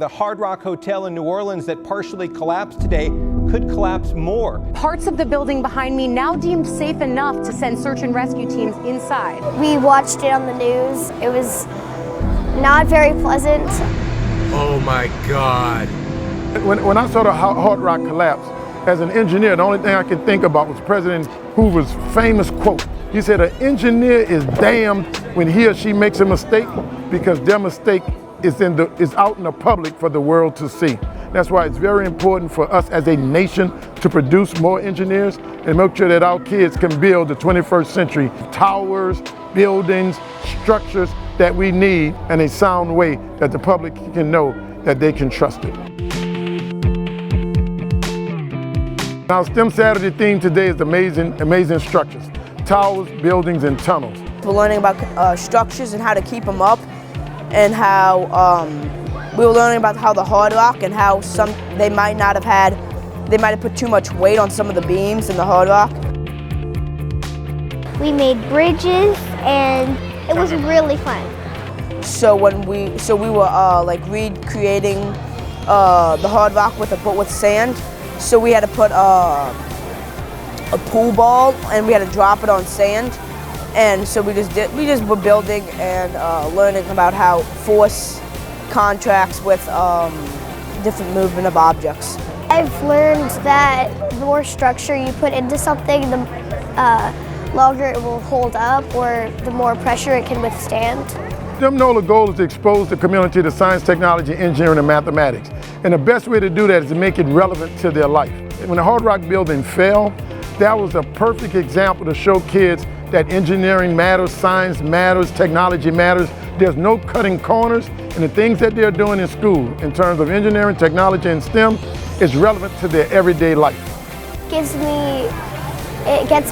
The Hard Rock Hotel in New Orleans that partially collapsed today could collapse more. Parts of the building behind me now deemed safe enough to send search and rescue teams inside. We watched it on the news. It was not very pleasant. Oh my God. When I saw the Hard Rock collapse, as an engineer, the only thing I could think about was President Hoover's famous quote. He said, an engineer is damned when he or she makes a mistake, because their mistake is out in the public for the world to see. That's why it's very important for us as a nation to produce more engineers and make sure that our kids can build the 21st century towers, buildings, structures that we need in a sound way that the public can know that they can trust it. Our STEM Saturday theme today is amazing structures, towers, buildings, and tunnels. We're learning about structures and how to keep them up, and how we were learning about how the Hard Rock and how they might have put too much weight on some of the beams in the Hard Rock. We made bridges and it was really fun. So we were recreating the Hard Rock with sand. So we had to put a pool ball and we had to drop it on sand. And so we just were building and learning about how force contracts with different movement of objects. I've learned that the more structure you put into something, the longer it will hold up, or the more pressure it can withstand. The NOLA goal is to expose the community to science, technology, engineering, and mathematics. And the best way to do that is to make it relevant to their life. When the Hard Rock building fell, that was a perfect example to show kids that engineering matters, science matters, technology matters. There's no cutting corners, and the things that they're doing in school in terms of engineering, technology, and STEM is relevant to their everyday life. It gets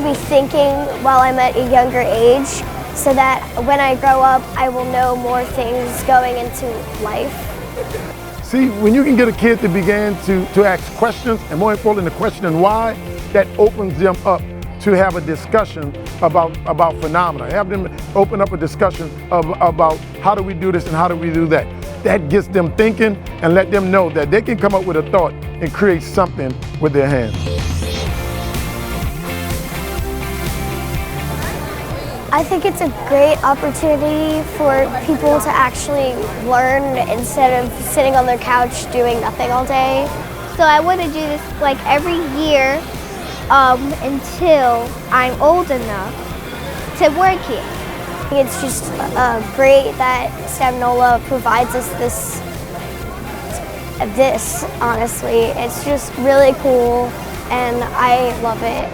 me thinking while I'm at a younger age, so that when I grow up, I will know more things going into life. See, when you can get a kid to begin to ask questions, and more importantly, the question why, that opens them up to have a discussion about phenomena. Have them open up a discussion about how do we do this and how do we do that. That gets them thinking and let them know that they can come up with a thought and create something with their hands. I think it's a great opportunity for people to actually learn instead of sitting on their couch doing nothing all day. So I want to do this like every year until I'm old enough to work here. It's just great that STEM NOLA provides us this, honestly. It's just really cool and I love it.